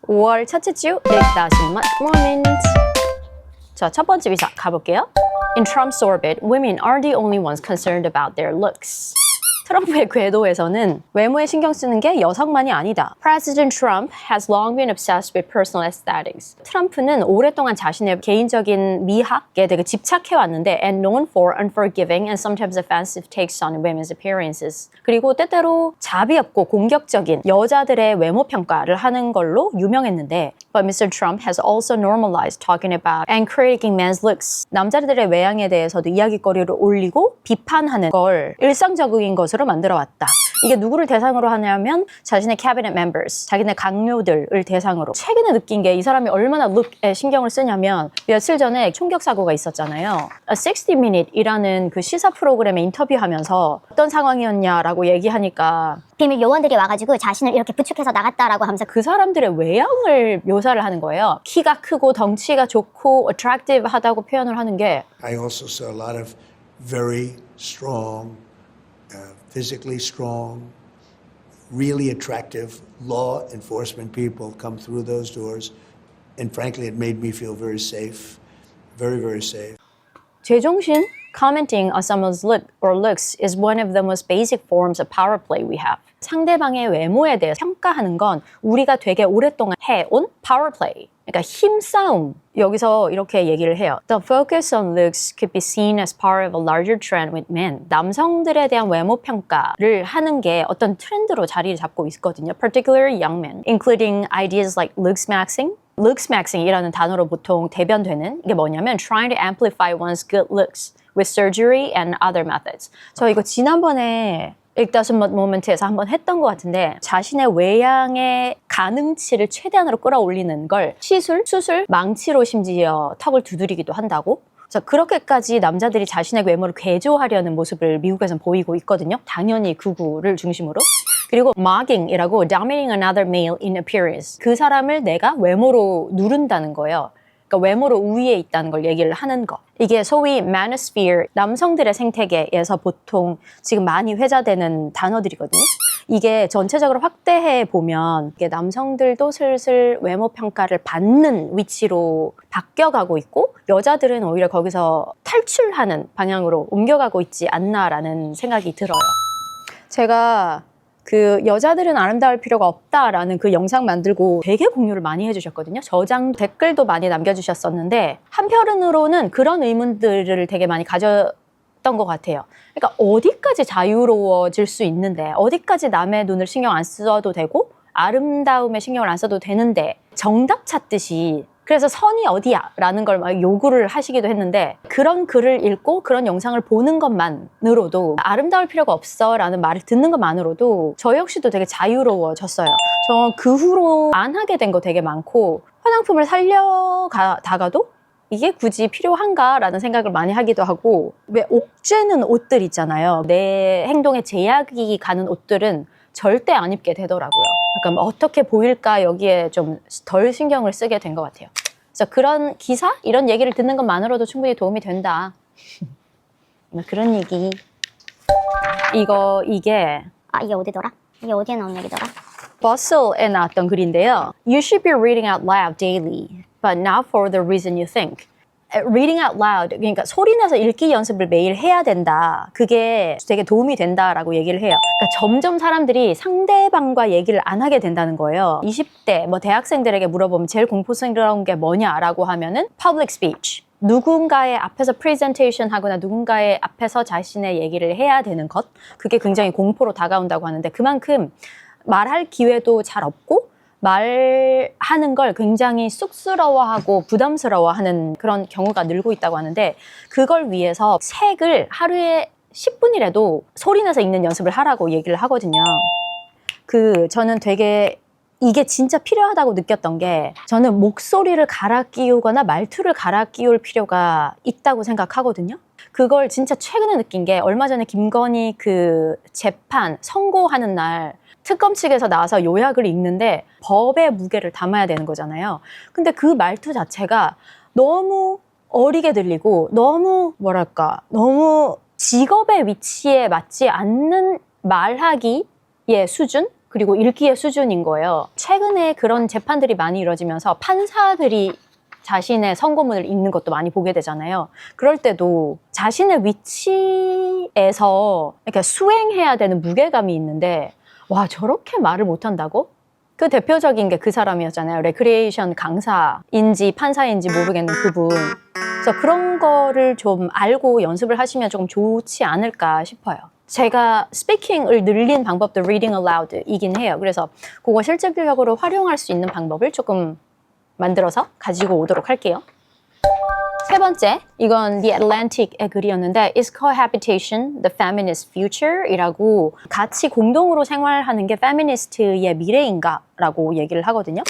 5월 첫째 주 읽다 신문 moment. 자, 첫 번째 기사 가볼게요. In Trump's orbit, women are the only ones concerned about their looks. 트럼프의 궤도에서는 외모에 신경 쓰는 게 여성만이 아니다. President Trump has long been obsessed with personal aesthetics. 트럼프는 오랫동안 자신의 개인적인 미학에 되게 집착해왔는데 and known for unforgiving and sometimes offensive takes on women's appearances. 그리고 때때로 자비 없고 공격적인 여자들의 외모 평가를 하는 걸로 유명했는데 But Mr. Trump has also normalized talking about and critiquing men's looks. 남자들의 외양에 대해서도 이야기거리를 올리고 비판하는 걸 일상적인 것으로 만들어왔다. 이게 누구를 대상으로 하냐면 자신의 cabinet members, 자기네 강요들을 대상으로. 최근에 느낀 게 이 사람이 얼마나 룩에 신경을 쓰냐면 며칠 전에 총격 사고가 있었잖아요. 60 Minute이라는 그 시사 프로그램에 인터뷰하면서 어떤 상황이었냐라고 얘기하니까 비밀 요원들이 와가지고 자신을 이렇게 부축해서 나갔다라고 하면서 그 사람들의 외양을 묘사를 하는 거예요. 키가 크고 덩치가 좋고 attractive 하다고 표현을 하는 게 I also saw a lot of very strong, physically strong, really attractive law enforcement people come through those doors. And frankly, it made me feel very safe, very, very safe. 제정신? Commenting on someone's look or looks is one of the most basic forms of power play we have. 상대방의 외모에 대해 평가하는 건 우리가 되게 오랫동안 해온 power play. 그러니까 힘싸움. 여기서 이렇게 얘기를 해요. The focus on looks could be seen as part of a larger trend with men. 남성들에 대한 외모 평가를 하는 게 어떤 트렌드로 자리를 잡고 있거든요. Particularly young men, including ideas like looks maxing. looks maxing이라는 단어로 보통 대변되는 이게 뭐냐면 trying to amplify one's good looks with surgery and other methods. 저 이거 지난번에 읽다순 모멘트에서 한번 했던 것 같은데 자신의 외양의 가능치를 최대한으로 끌어올리는 걸 시술, 수술, 망치로 심지어 턱을 두드리기도 한다고. 자, 그렇게까지 남자들이 자신의 외모를 개조하려는 모습을 미국에선 보이고 있거든요. 당연히 극우를 중심으로. 그리고 mocking이라고 dominating another male in appearance. 그 사람을 내가 외모로 누른다는 거예요. 그러니까 외모로 우위에 있다는 걸 얘기를 하는 거. 이게 소위 manosphere, 남성들의 생태계에서 보통 지금 많이 회자되는 단어들이거든요. 이게 전체적으로 확대해 보면 이게 남성들도 슬슬 외모 평가를 받는 위치로 바뀌어가고 있고 여자들은 오히려 거기서 탈출하는 방향으로 옮겨가고 있지 않나라는 생각이 들어요. 제가 그 여자들은 아름다울 필요가 없다라는 그 영상 만들고 되게 공유를 많이 해주셨거든요. 저장 댓글도 많이 남겨주셨었는데 한편으로는 그런 의문들을 되게 많이 가졌던 것 같아요. 그러니까 어디까지 자유로워질 수 있는데 어디까지 남의 눈을 신경 안 써도 되고 아름다움에 신경을 안 써도 되는데 정답 찾듯이 그래서 선이 어디야? 라는 걸 막 요구를 하시기도 했는데 그런 글을 읽고 그런 영상을 보는 것만으로도 아름다울 필요가 없어 라는 말을 듣는 것만으로도 저 역시도 되게 자유로워졌어요. 저 그 후로 안 하게 된 거 되게 많고 화장품을 살려다가도 이게 굳이 필요한가? 라는 생각을 많이 하기도 하고 왜 옥죄는 옷들 있잖아요. 내 행동에 제약이 가는 옷들은 절대 안 입게 되더라고요. 약간 어떻게 보일까 여기에 좀 덜 신경을 쓰게 된 것 같아요. 그래서 그런 기사? 이런 얘기를 듣는 것만으로도 충분히 도움이 된다. 그런 얘기. 이게 이게 어디더라? 이게 어디에 나온 얘기더라? Bustle에 나왔던 글인데요. You should be reading out loud daily, but not for the reason you think. Reading out loud, 그러니까 소리내서 읽기 연습을 매일 해야 된다. 그게 되게 도움이 된다라고 얘기를 해요. 그러니까 점점 사람들이 상대방과 얘기를 안 하게 된다는 거예요. 20대 대학생들에게 물어보면 제일 공포스러운 게 뭐냐라고 하면은 public speech. 누군가의 앞에서 프레젠테이션 하거나 누군가의 앞에서 자신의 얘기를 해야 되는 것. 그게 굉장히 공포로 다가온다고 하는데 그만큼 말할 기회도 잘 없고 말하는 걸 굉장히 쑥스러워하고 부담스러워하는 그런 경우가 늘고 있다고 하는데 그걸 위해서 책을 하루에 10분이라도 소리내서 읽는 연습을 하라고 얘기를 하거든요. 저는 되게 이게 진짜 필요하다고 느꼈던 게 저는 목소리를 갈아 끼우거나 말투를 갈아 끼울 필요가 있다고 생각하거든요. 그걸 진짜 최근에 느낀 게 얼마 전에 김건희 그 재판 선고하는 날 특검 측에서 나와서 요약을 읽는데 법의 무게를 담아야 되는 거잖아요. 근데 그 말투 자체가 너무 어리게 들리고 너무 너무 직업의 위치에 맞지 않는 말하기의 수준? 그리고 읽기의 수준인 거예요. 최근에 그런 재판들이 많이 이루어지면서 판사들이 자신의 선고문을 읽는 것도 많이 보게 되잖아요. 그럴 때도 자신의 위치에서 이렇게 수행해야 되는 무게감이 있는데 와, 저렇게 말을 못한다고? 그 대표적인 게 그 사람이었잖아요. 레크리에이션 강사인지 판사인지 모르겠는 그분. 그래서 그런 거를 좀 알고 연습을 하시면 조금 좋지 않을까 싶어요. 제가 스피킹을 늘린 방법도 reading aloud이긴 해요. 그래서 그거 실질적으로 활용할 수 있는 방법을 조금 만들어서 가지고 오도록 할게요. 세 번째, 이건 The Atlantic의 글이었는데 Is cohabitation the feminist future? 이라고 같이 공동으로 생활하는 게 페미니스트의 미래인가? 라고 얘기를 하거든요.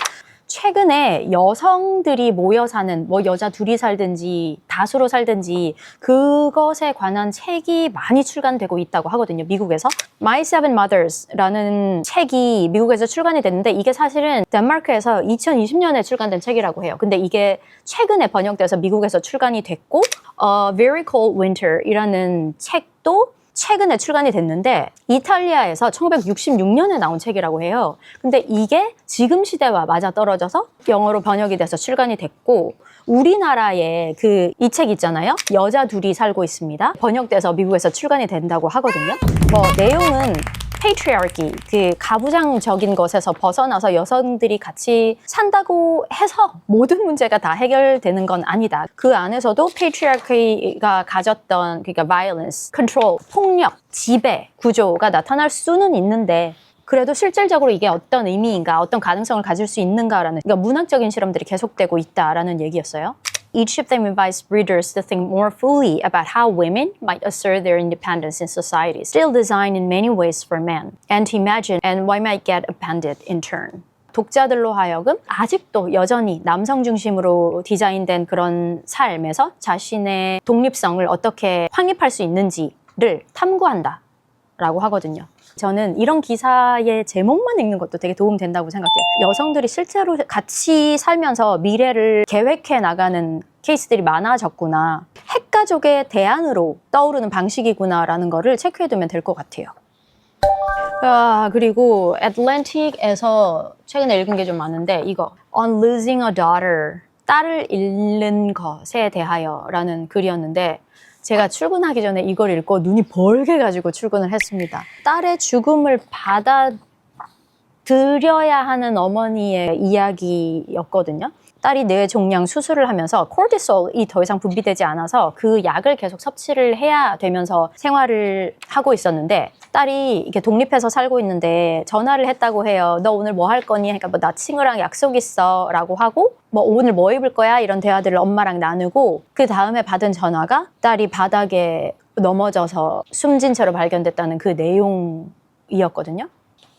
최근에 여성들이 모여 사는 뭐 여자 둘이 살든지 다수로 살든지 그것에 관한 책이 많이 출간되고 있다고 하거든요. 미국에서. My Seven Mothers라는 책이 미국에서 출간이 됐는데 이게 사실은 덴마크에서 2020년에 출간된 책이라고 해요. 근데 이게 최근에 번역돼서 미국에서 출간이 됐고 Very Cold Winter이라는 책도 최근에 출간이 됐는데 이탈리아에서 1966년에 나온 책이라고 해요. 근데 이게 지금 시대와 맞아떨어져서 영어로 번역이 돼서 출간이 됐고 우리나라에 이 책 있잖아요. 여자 둘이 살고 있습니다. 번역돼서 미국에서 출간이 된다고 하거든요. 내용은 patriarchy, 그 가부장적인 것에서 벗어나서 여성들이 같이 산다고 해서 모든 문제가 다 해결되는 건 아니다. 그 안에서도 patriarchy가 가졌던 그러니까 violence, control, 폭력, 지배 구조가 나타날 수는 있는데 그래도 실질적으로 이게 어떤 의미인가, 어떤 가능성을 가질 수 있는가라는 그러니까 문학적인 실험들이 계속되고 있다라는 얘기였어요. Each of them invites readers to think more fully about how women might assert their independence in society, still designed in many ways for men, and to imagine and why might get appended in turn. 독자들로 하여금 아직도 여전히 남성 중심으로 디자인된 그런 삶에서 자신의 독립성을 어떻게 확립할 수 있는지를 탐구한다 라고 하거든요. 저는 이런 기사의 제목만 읽는 것도 되게 도움된다고 생각해요. 여성들이 실제로 같이 살면서 미래를 계획해 나가는 케이스들이 많아졌구나. 핵가족의 대안으로 떠오르는 방식이구나라는 거를 체크해두면 될 것 같아요. 그리고 Atlantic에서 최근에 읽은 게 좀 많은데 이거 On Losing a Daughter, 딸을 잃는 것에 대하여라는 글이었는데 제가 출근하기 전에 이걸 읽고 눈이 벌게 가지고 출근을 했습니다. 딸의 죽음을 받아들여야 하는 어머니의 이야기였거든요. 딸이 뇌종양 수술을 하면서 코르티솔이 더 이상 분비되지 않아서 그 약을 계속 섭취를 해야 되면서 생활을 하고 있었는데 딸이 이렇게 독립해서 살고 있는데 전화를 했다고 해요. 너 오늘 뭐 할 거니? 그러니까 나 친구랑 약속 있어 라고 하고 오늘 뭐 입을 거야? 이런 대화들을 엄마랑 나누고 그 다음에 받은 전화가 딸이 바닥에 넘어져서 숨진 채로 발견됐다는 그 내용이었거든요.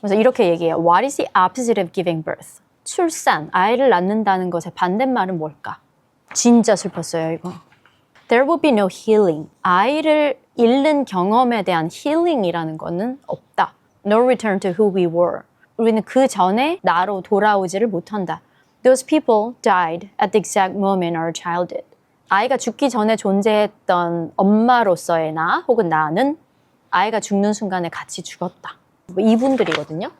그래서 이렇게 얘기해요. What is the opposite of giving birth? 출산, 아이를 낳는다는 것의 반대말은 뭘까? 진짜 슬펐어요, 이거. There will be no healing. 아이를 잃는 경험에 대한 healing이라는 거는 없다. No return to who we were. 우리는 그 전에 나로 돌아오지를 못한다. Those people died at the exact moment our child did. 아이가 죽기 전에 존재했던 엄마로서의 나 혹은 나는 아이가 죽는 순간에 같이 죽었다. 이분들이거든요.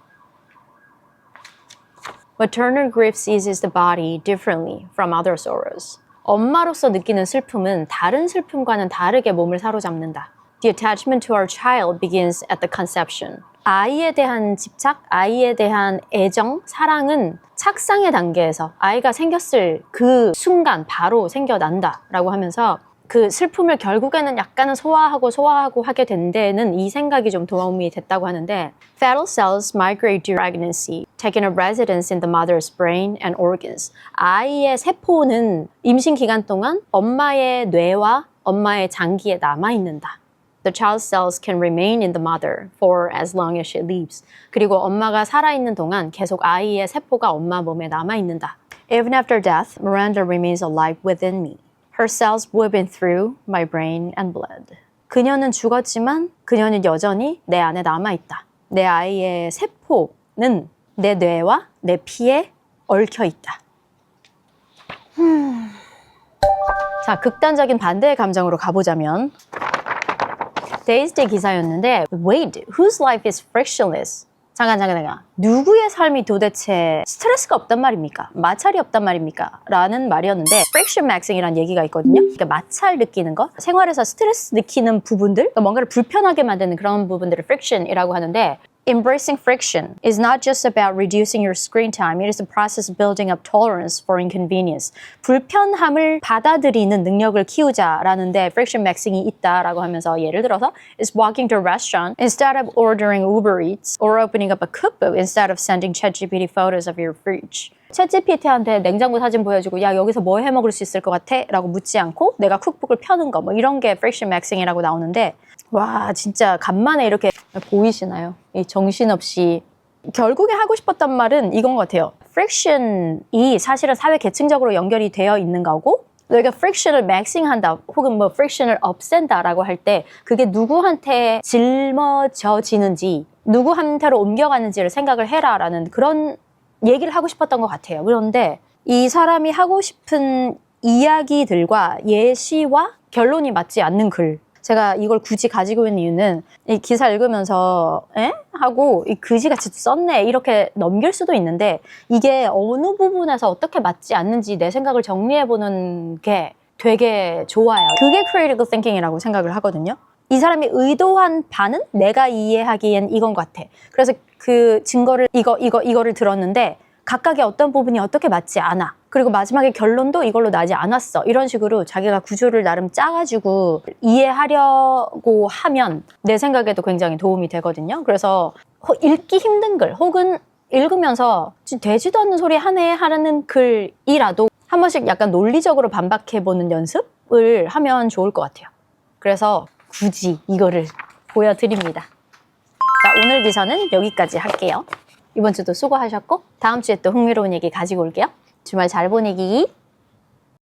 Maternal grief seizes the body differently from other sorrows. 엄마로서 느끼는 슬픔은 다른 슬픔과는 다르게 몸을 사로잡는다. The attachment to our child begins at the conception. 아이에 대한 집착, 아이에 대한 애정, 사랑은 착상의 단계에서 아이가 생겼을 그 순간 바로 생겨난다라고 하면서 그 슬픔을 결국에는 약간은 소화하고 하게 된 데는 이 생각이 좀 도움이 됐다고 하는데 Fetal cells migrate during pregnancy, taking a residence in the mother's brain and organs. 아이의 세포는 임신 기간 동안 엄마의 뇌와 엄마의 장기에 남아있는다. The child's cells can remain in the mother for as long as she lives. 그리고 엄마가 살아있는 동안 계속 아이의 세포가 엄마 몸에 남아있는다. Even after death, Miranda remains alive within me. Her cells woven through my brain and blood. 그녀는 죽었지만 그녀는 여전히 내 안에 남아있다. 내 아이의 세포는 내 뇌와 내 피에 얽혀있다. 자, 극단적인 반대의 감정으로 가보자면 데이즈데이 기사였는데 Wait, whose life is frictionless? 잠깐. 누구의 삶이 도대체 스트레스가 없단 말입니까? 마찰이 없단 말입니까? 라는 말이었는데 friction maxing이라는 얘기가 있거든요. 그러니까 마찰 느끼는 거, 생활에서 스트레스 느끼는 부분들, 그러니까 뭔가를 불편하게 만드는 그런 부분들을 friction이라고 하는데 Embracing friction is not just about reducing your screen time. It is the process of building up tolerance for inconvenience. 불편함을 받아들이는 능력을 키우자라는데 friction maxing이 있다라고 하면서 예를 들어서 is walking to a restaurant instead of ordering Uber Eats or opening up a cookbook instead of sending ChatGPT photos of your fridge. 챗GPT한테 냉장고 사진 보여주고 야 여기서 뭐 해 먹을 수 있을 것 같아? 라고 묻지 않고 내가 쿡북을 펴는 거 뭐 이런 게 friction maxing이라고 나오는데 와 진짜 간만에 이렇게 보이시나요? 이 정신없이 결국에 하고 싶었던 말은 이건 것 같아요. friction이 사실은 사회 계층적으로 연결이 되어 있는 거고 너희가 friction을 maxing한다 혹은 뭐 friction을 없앤다라고 할 때 그게 누구한테 짊어져지는지 누구한테로 옮겨가는지를 생각을 해라라는 그런 얘기를 하고 싶었던 것 같아요. 그런데 이 사람이 하고 싶은 이야기들과 예시와 결론이 맞지 않는 글. 제가 이걸 굳이 가지고 있는 이유는 이 기사 읽으면서 에? 하고 이 그지같이 썼네 이렇게 넘길 수도 있는데 이게 어느 부분에서 어떻게 맞지 않는지 내 생각을 정리해보는 게 되게 좋아요. 그게 critical thinking이라고 생각을 하거든요. 이 사람이 의도한 바는 내가 이해하기엔 이건 것 같아. 그래서 그 증거를 이거를 들었는데 각각의 어떤 부분이 어떻게 맞지 않아. 그리고 마지막에 결론도 이걸로 나지 않았어. 이런 식으로 자기가 구조를 나름 짜가지고 이해하려고 하면 내 생각에도 굉장히 도움이 되거든요. 그래서 읽기 힘든 글 혹은 읽으면서 되지도 않는 소리 하네 하는 글이라도 한 번씩 약간 논리적으로 반박해보는 연습을 하면 좋을 것 같아요. 그래서 굳이 이거를 보여드립니다. 자, 오늘 기사는 여기까지 할게요. 이번 주도 수고하셨고 다음 주에 또 흥미로운 얘기 가지고 올게요. 주말 잘 보내기.